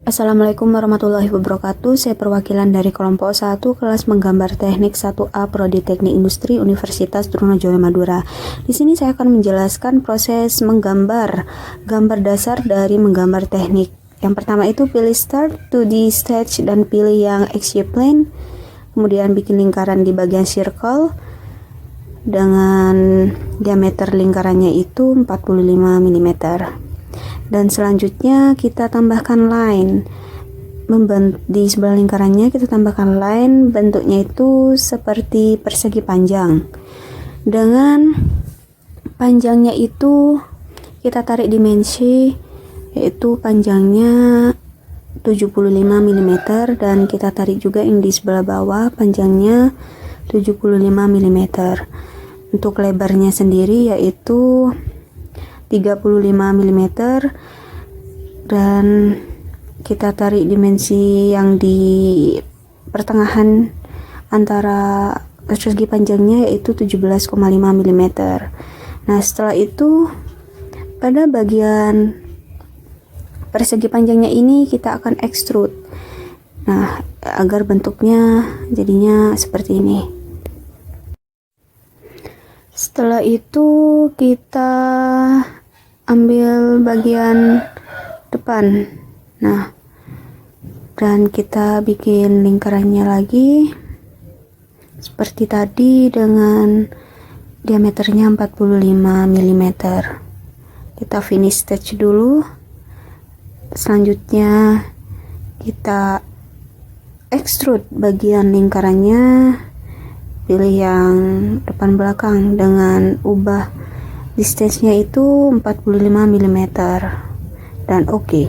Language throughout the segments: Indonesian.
Assalamualaikum warahmatullahi wabarakatuh. Saya perwakilan dari kelompok 1 kelas menggambar teknik 1A Prodi Teknik Industri Universitas Trunojoyo Madura. Di sini saya akan menjelaskan proses menggambar gambar dasar dari menggambar teknik. Yang pertama itu pilih Start, 2D Sketch dan pilih yang XY Plane. Kemudian bikin lingkaran di bagian circle dengan diameter lingkarannya itu 45 mm. Dan selanjutnya kita tambahkan line. Di sebelah lingkarannya kita tambahkan line, bentuknya itu seperti persegi panjang. Dengan panjangnya itu kita tarik dimensi, yaitu panjangnya 75 mm, dan kita tarik juga yang di sebelah bawah panjangnya 75 mm. Untuk lebarnya sendiri yaitu 35 mm, dan kita tarik dimensi yang di pertengahan antara persegi panjangnya yaitu 17,5 mm. Nah, setelah itu pada bagian persegi panjangnya ini kita akan extrude. Nah, agar bentuknya jadinya seperti ini. Setelah itu kita ambil bagian depan. Nah, dan kita bikin lingkarannya lagi seperti tadi dengan diameternya 45 mm. Kita finish stitch dulu. Selanjutnya kita extrude bagian lingkarannya, pilih yang depan belakang dengan ubah distance-nya itu 45 mm dan oke.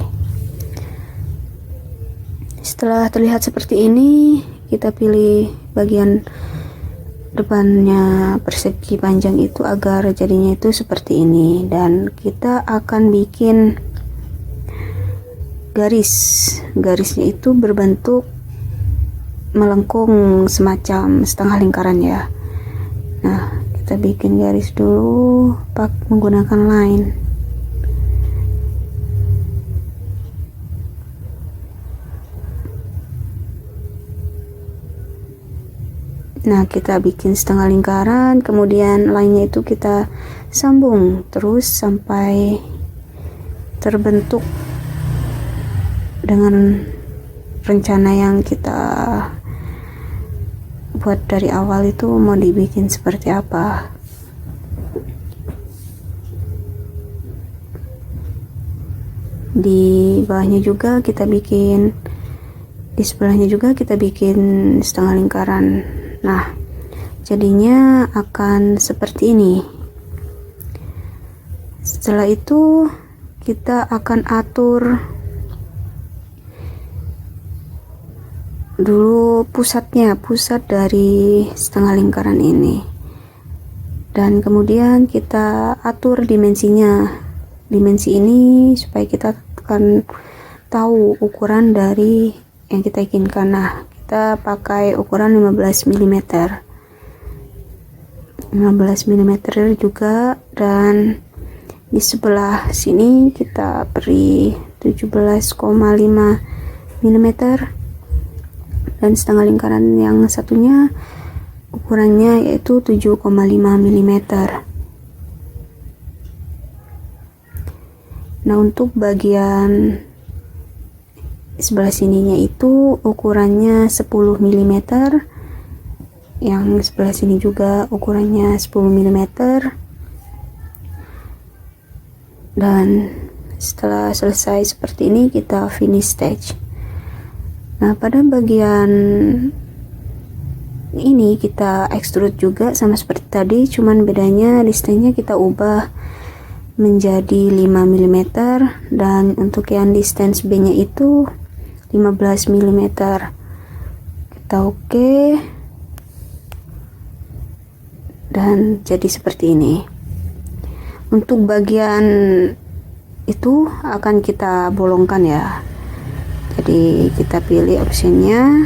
Setelah terlihat seperti ini, kita pilih bagian depannya persegi panjang itu agar jadinya itu seperti ini, dan kita akan bikin garisnya itu berbentuk melengkung semacam setengah lingkaran ya. Nah, kita bikin garis dulu menggunakan line. Nah, kita bikin setengah lingkaran, kemudian line-nya itu kita sambung terus sampai terbentuk dengan rencana yang kita buat dari awal itu mau dibikin seperti apa. Di bawahnya juga kita bikin, di sebelahnya juga kita bikin setengah lingkaran. Nah, jadinya akan seperti ini. Setelah itu kita akan atur dulu pusat dari setengah lingkaran ini, dan kemudian kita atur dimensinya, dimensi ini supaya kita akan tahu ukuran dari yang kita inginkan. Nah, kita pakai ukuran 15 mm juga, dan di sebelah sini kita beri 17,5 mm, dan setengah lingkaran yang satunya ukurannya yaitu 7,5 mm. Nah, untuk bagian sebelah sininya itu ukurannya 10 mm, yang sebelah sini juga ukurannya 10 mm, dan setelah selesai seperti ini kita finish stitch. Nah, pada bagian ini kita extrude juga sama seperti tadi, cuman bedanya distance-nya kita ubah menjadi 5 mm, dan untuk yang distance B-nya itu 15 mm. Kita oke, dan jadi seperti ini. Untuk bagian itu akan kita bolongkan ya. Jadi kita pilih optionnya,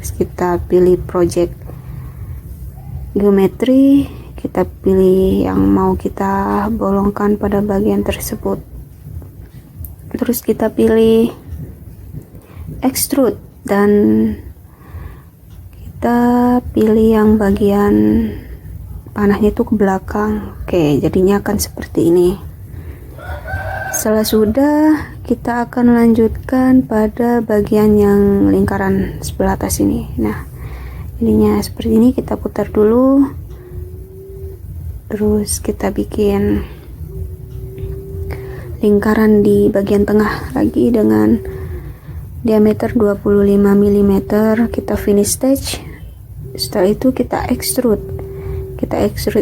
terus kita pilih project geometri, kita pilih yang mau kita bolongkan pada bagian tersebut. terus kita pilih extrude dan kita pilih yang bagian panahnya itu ke belakang. Oke, jadinya akan seperti ini. Setelah sudah, kita akan lanjutkan pada bagian yang lingkaran sebelah atas ini. Nah, jadinya seperti ini. Kita putar dulu, terus kita bikin lingkaran di bagian tengah lagi dengan diameter 25 mm. Kita finish stage. Setelah itu kita extrude.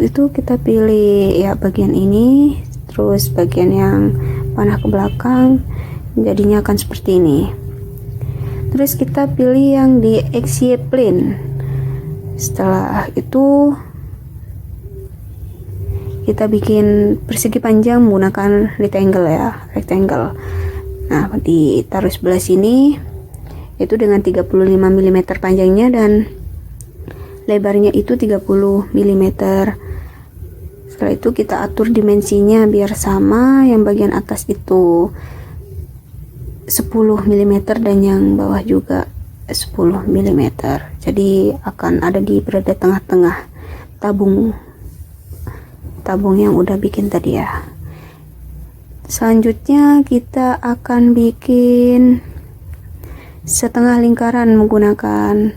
Itu kita pilih ya bagian ini, terus bagian yang panah ke belakang, jadinya akan seperti ini. Terus kita pilih yang di XY plane. Setelah itu kita bikin persegi panjang menggunakan rectangle. Nah, ditaruh sebelah sini itu dengan 35 mm panjangnya dan lebarnya itu 30 mm. Setelah itu kita atur dimensinya biar sama, yang bagian atas itu 10 mm dan yang bawah juga 10 mm. Jadi akan ada di berada tengah-tengah tabung yang udah bikin tadi ya. Selanjutnya kita akan bikin setengah lingkaran menggunakan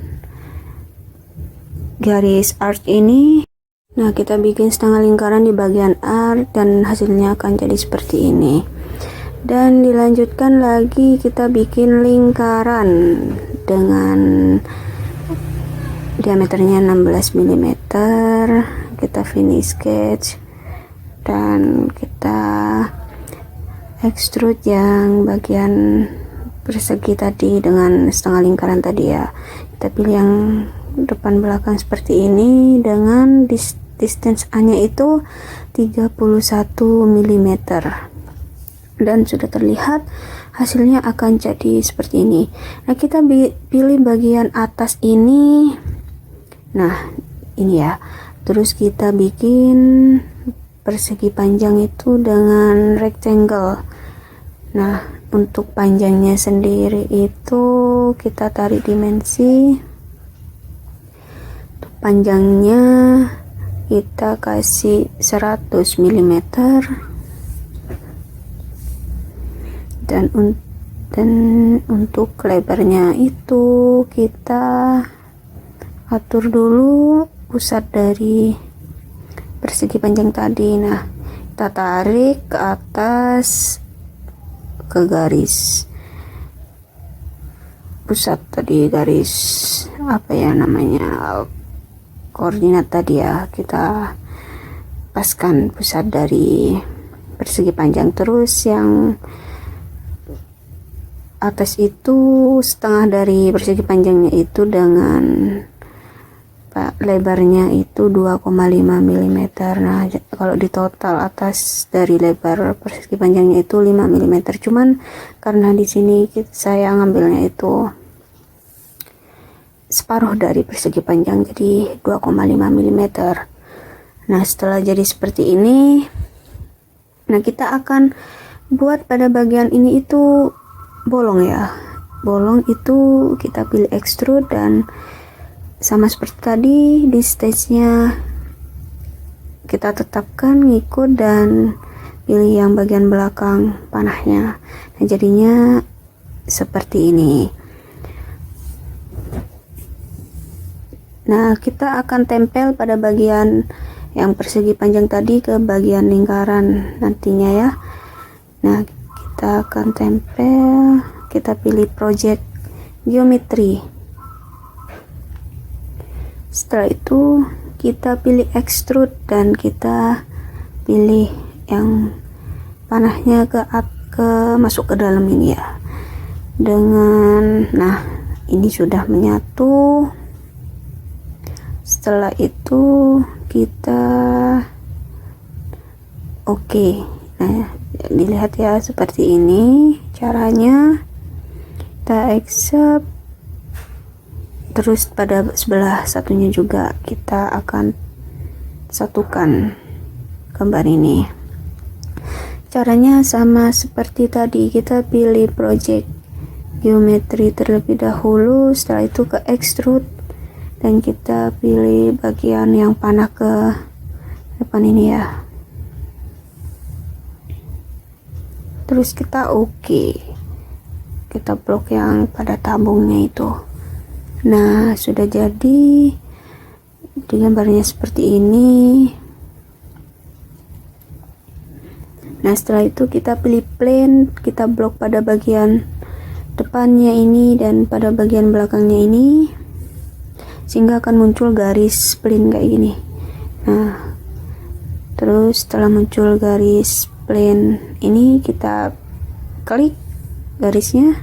garis arc ini. Nah, kita bikin setengah lingkaran di bagian arc dan hasilnya akan jadi seperti ini. Dan dilanjutkan lagi, kita bikin lingkaran dengan diameternya 16 mm. Kita finish sketch dan kita extrude yang bagian persegi tadi dengan setengah lingkaran tadi ya. Kita pilih yang depan belakang seperti ini dengan distance A-nya itu 31 mm. Dan sudah terlihat hasilnya akan jadi seperti ini. Nah, kita pilih bagian atas ini. Nah, ini ya. Terus kita bikin persegi panjang itu dengan rectangle. Nah, untuk panjangnya sendiri itu kita tarik dimensi. Untuk panjangnya kita kasih 100 mm. Dan untuk lebarnya itu kita atur dulu pusat dari persegi panjang tadi. Nah, kita tarik ke atas ke garis pusat tadi, garis apa ya namanya, koordinat tadi ya. Kita paskan pusat dari persegi panjang. Terus yang atas itu setengah dari persegi panjangnya itu dengan lebarnya itu 2,5 mm. Nah, kalau di total atas dari lebar persegi panjangnya itu 5 mm. Cuman karena di sini saya ngambilnya itu separuh dari persegi panjang, jadi 2,5 mm. Nah, setelah jadi seperti ini, nah kita akan buat pada bagian ini itu bolong ya. Bolong itu kita pilih extrude dan sama seperti tadi di stage-nya kita tetapkan ngikut dan pilih yang bagian belakang panahnya. Nah, jadinya seperti ini. Nah, kita akan tempel pada bagian yang persegi panjang tadi ke bagian lingkaran nantinya ya. Nah, kita akan tempel, kita pilih project geometry. Setelah itu kita pilih extrude dan kita pilih yang panahnya masuk ke dalam ini ya. Nah, ini sudah menyatu. Setelah itu kita nah, dilihat ya seperti ini caranya. Kita accept, terus pada sebelah satunya juga kita akan satukan gambar ini. Caranya sama seperti tadi, kita pilih project geometri terlebih dahulu, setelah itu ke extrude dan kita pilih bagian yang panah ke depan ini ya. Terus kita kita blok yang pada tabungnya itu. Nah, sudah jadi di gambarnya seperti ini. Nah, setelah itu kita pilih plane, kita blok pada bagian depannya ini dan pada bagian belakangnya ini, sehingga akan muncul garis plane kayak gini. Nah, terus setelah muncul garis plane ini, kita klik garisnya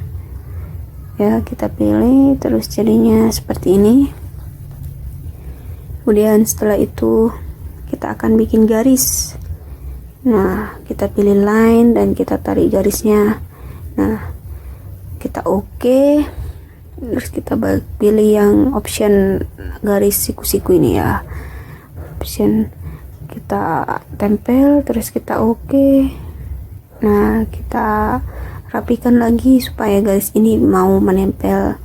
ya, kita pilih, terus jadinya seperti ini. Kemudian setelah itu kita akan bikin garis. Nah, kita pilih line dan kita tarik garisnya. Nah, kita terus kita pilih yang option garis siku-siku ini ya, option kita tempel, terus kita nah, kita rapikan lagi supaya garis ini mau menempel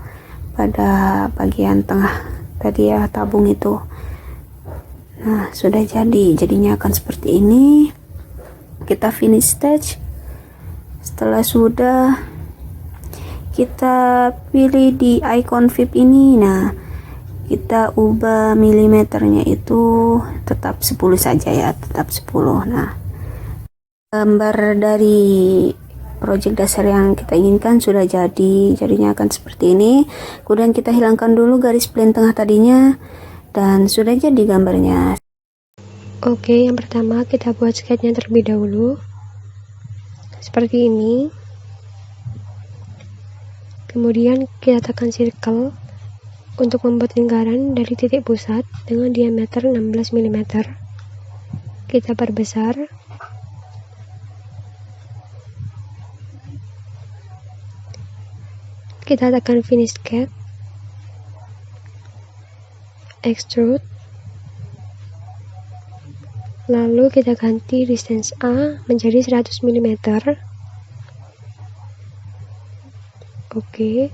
pada bagian tengah tadi ya, tabung itu. Nah, sudah jadinya akan seperti ini. Kita finish stage. Setelah sudah, kita pilih di icon VIP ini. Nah, kita ubah milimeternya itu tetap 10 saja ya, tetap 10. Nah, gambar dari project dasar yang kita inginkan sudah jadinya akan seperti ini. Kemudian kita hilangkan dulu garis plane tengah tadinya dan sudah jadi gambarnya. Oke, yang pertama kita buat sketchnya terlebih dahulu seperti ini. Kemudian kita tekan circle untuk membuat lingkaran dari titik pusat dengan diameter 16 mm. Kita perbesar. Kita tekan finish sketch, extrude, lalu kita ganti distance A menjadi 100 mm. Oke.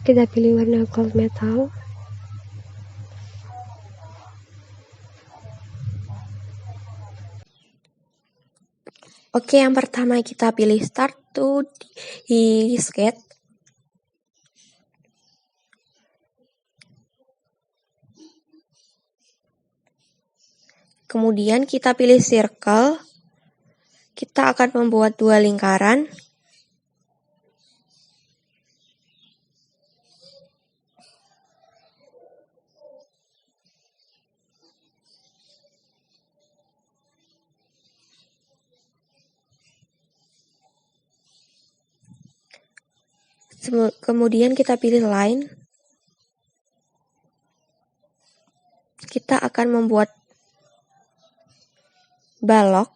Kita pilih warna gold metal. Oke, yang pertama kita pilih start to di sketch. Kemudian kita pilih circle. Kita akan membuat 2 lingkaran. Kemudian kita pilih line. Kita akan membuat balok.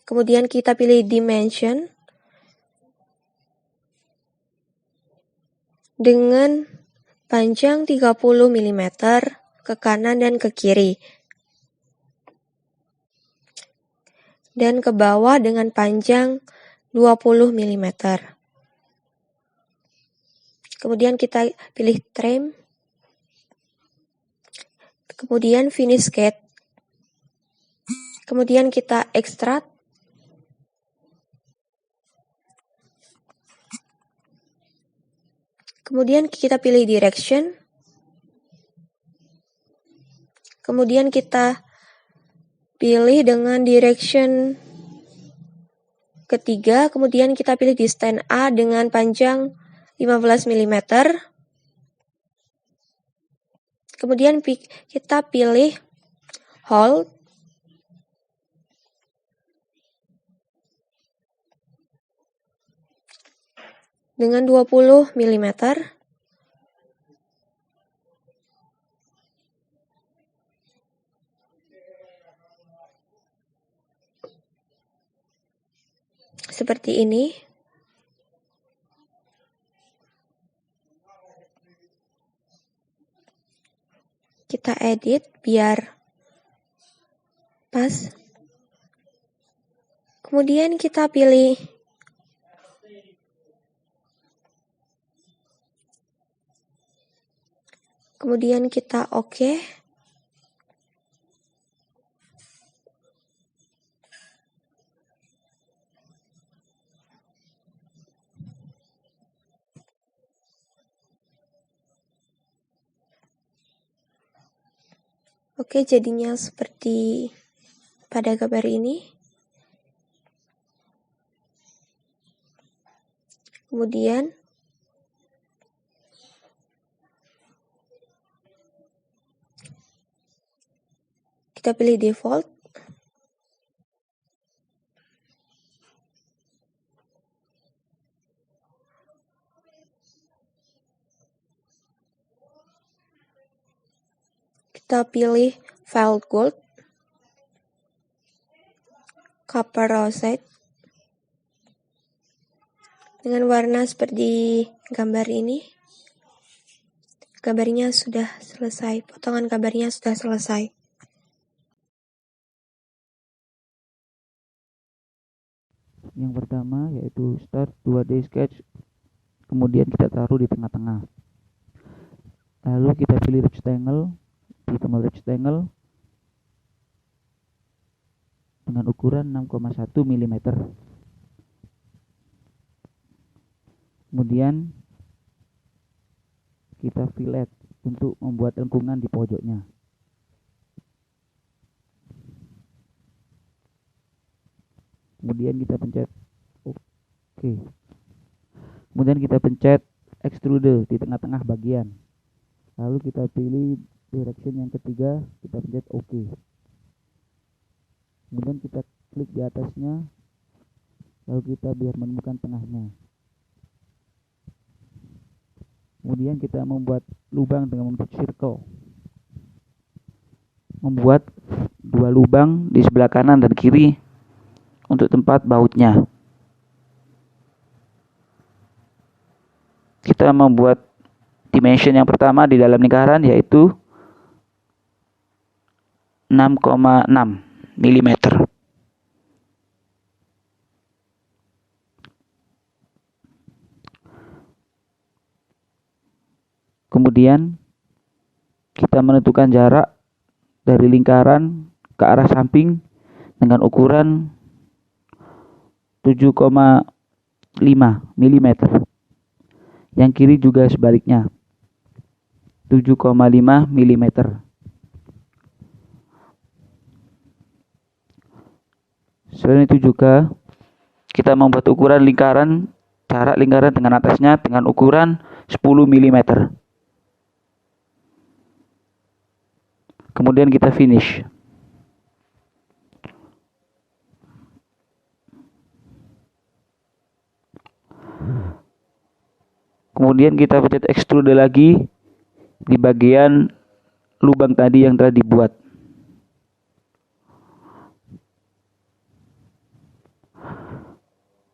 Kemudian kita pilih dimension dengan panjang 30 mm ke kanan dan ke kiri. Dan ke bawah dengan panjang 20 mm. Kemudian kita pilih trim. Kemudian finish sketch. Kemudian kita extract. Kemudian kita pilih direction. Kemudian kita pilih dengan direction ketiga. Kemudian kita pilih distance A dengan panjang 15 mm. Kemudian kita pilih hold. Dengan 20 mm. seperti ini. Kita edit biar pas. Kemudian kita pilih oke. Oke, jadinya seperti pada gambar ini. Kemudian kita pilih default. Kita pilih file gold, copper rosette, dengan warna seperti gambar ini. Gambarnya sudah selesai, potongan gambarnya sudah selesai. Yang pertama yaitu start 2D sketch, kemudian kita taruh di tengah-tengah. Lalu kita pilih rectangle, di tombol rectangle dengan ukuran 6,1 mm. Kemudian kita fillet untuk membuat lengkungan di pojoknya. Kemudian kita pencet oke. Kemudian kita pencet extrude di tengah-tengah bagian. Lalu kita pilih direction yang ketiga, kita pencet oke. Kemudian kita klik di atasnya, lalu kita biar menemukan tengahnya. Kemudian kita membuat lubang dengan membentuk circle. Membuat 2 lubang di sebelah kanan dan kiri untuk tempat bautnya. Kita membuat dimension yang pertama di dalam lingkaran yaitu 6,6 mm. Kemudian kita menentukan jarak dari lingkaran ke arah samping dengan ukuran 7,5 mm. Yang kiri juga sebaliknya 7,5 mm. Selain itu juga kita membuat ukuran lingkaran, jarak lingkaran dengan atasnya dengan ukuran 10 mm. Kemudian kita finish. Kemudian kita pencet extrude lagi di bagian lubang tadi yang telah dibuat.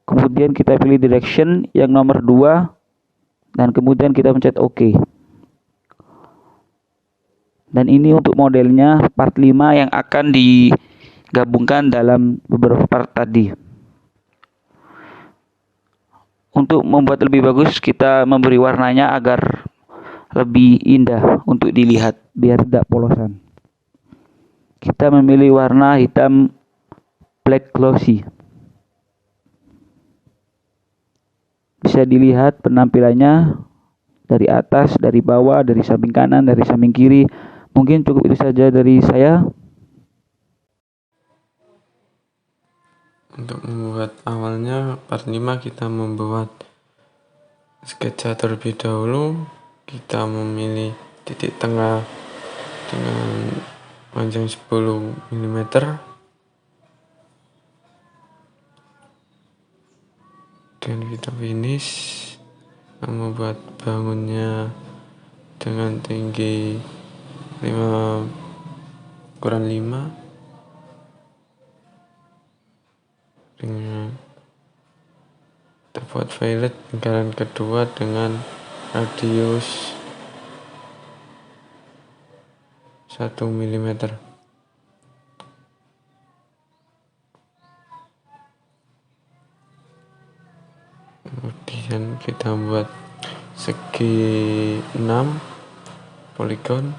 Kemudian kita pilih direction yang nomor 2 dan kemudian kita pencet OK. Dan ini untuk modelnya part 5 yang akan digabungkan dalam beberapa part tadi. Untuk membuat lebih bagus, kita memberi warnanya agar lebih indah untuk dilihat, biar tidak polosan. Kita memilih warna hitam black glossy. Bisa dilihat penampilannya dari atas, dari bawah, dari samping kanan, dari samping kiri. Mungkin cukup itu saja dari saya. Untuk membuat awalnya part 5 kita membuat sketsa terlebih dahulu. Kita memilih titik tengah dengan panjang 10 mm. Dan kita finish membuat bangunnya dengan tinggi 5/5 dengan buat violet lingkaran kedua dengan radius 1 mm. Kemudian kita buat segi 6 poligon.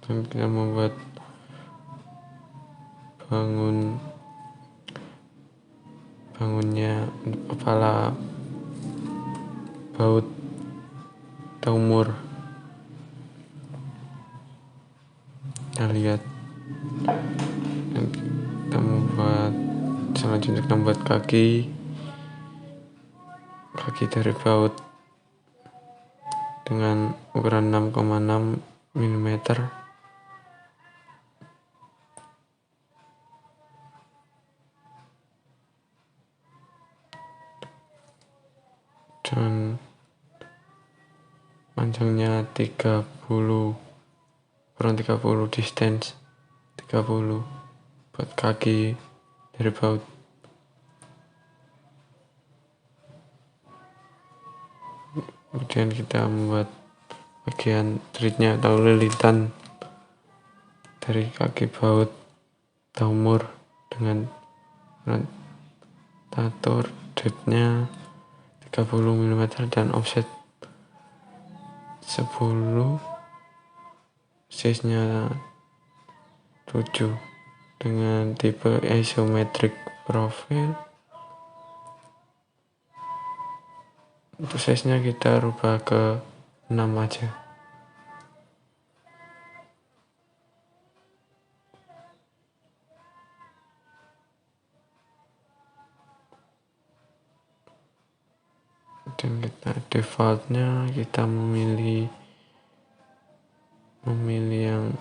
Dan kita membuat bangunnya kepala baut taumur. Kita lihat, dan kita membuat selanjutnya kita membuat kaki dari baut dengan ukuran 6,6 mm. Dan panjangnya 30 distance 30 buat kaki dari baut. Kemudian kita membuat bagian threadnya atau lilitan dari kaki baut taumur dengan tatur depthnya 30 mm dan offset 10, size-nya 7 dengan tipe isometric profile. Untuk size-nya kita rubah ke 6 aja. Dan kita defaultnya kita memilih yang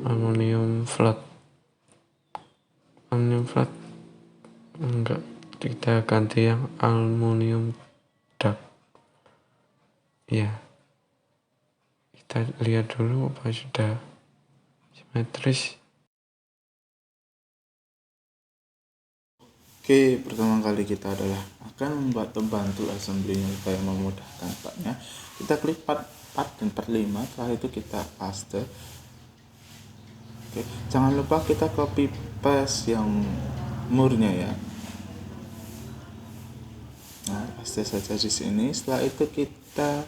aluminium flat enggak, kita ganti yang aluminium dark. Ya, kita lihat dulu apa sudah simetris. Oke, pertama kali kita adalah akan membuat pembantu assembly-nya supaya memudahkan partnya. Kita klik part dan part 5, setelah itu kita paste. Oke, jangan lupa kita copy paste yang murnya ya. Nah, paste saja di sini. Setelah itu kita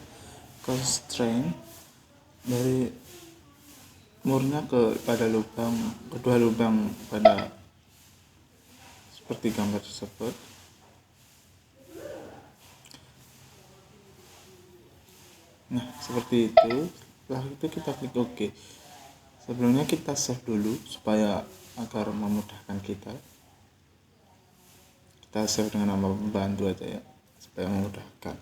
constrain dari murnya pada kedua lubang pada seperti gambar tersebut. Nah, seperti itu. Setelah itu kita klik OK. Sebelumnya kita save dulu supaya agar memudahkan kita. Kita save dengan nama pembantu aja ya, supaya memudahkan.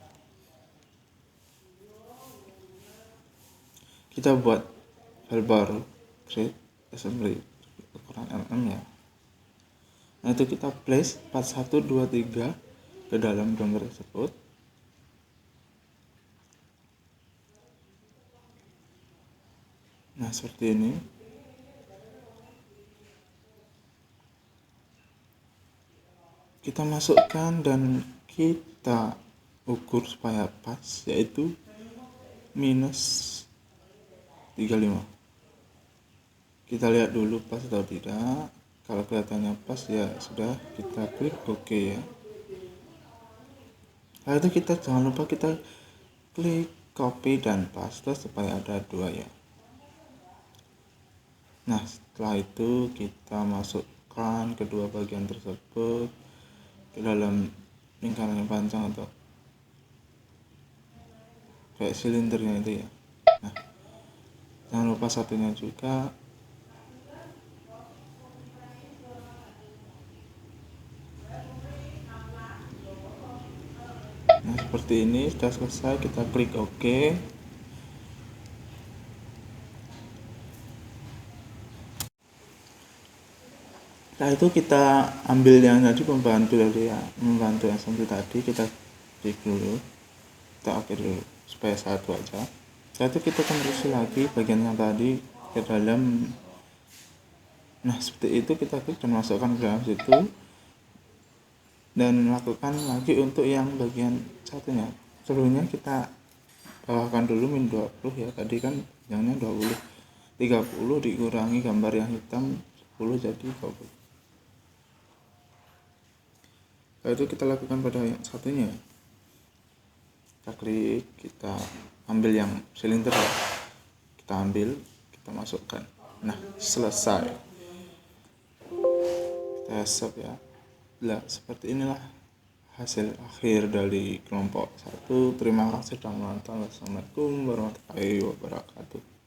Kita buat file baru, create assembly ukuran mm ya. Nah, itu kita place part 1, 2, 3 ke dalam gambar tersebut. Nah, seperti ini. Kita masukkan dan kita ukur supaya pas, yaitu minus 35. Kita lihat dulu pas atau tidak. Kalau kelihatannya pas ya sudah, kita klik OK ya. Lalu itu kita jangan lupa kita klik copy dan paste supaya ada dua ya. Nah, setelah itu kita masukkan kedua bagian tersebut ke dalam lingkaran yang panjang atau kayak silindernya itu ya. Nah, jangan lupa satunya juga. Nah, seperti ini sudah selesai, kita klik OK. Setelah itu kita ambil yang tadi membantu assembly tadi, kita klik dulu, kita OK dulu supaya satu aja. Setelah itu kita konversi lagi bagian yang tadi ke dalam. Nah seperti itu kita klik dan masukkan ke dalam situ, dan lakukan lagi untuk yang bagian satunya. Sebelumnya kita bawahkan dulu min 20 ya, tadi kan yang 20, 30 dikurangi gambar yang hitam 10 jadi 20. Setelah itu kita lakukan pada yang satunya, kita klik, kita ambil yang silinder ya, kita ambil, kita masukkan. Nah selesai, kita save ya. Nah seperti inilah hasil akhir dari kelompok 1. Terima kasih sudah menonton. Wassalamualaikum warahmatullahi wabarakatuh.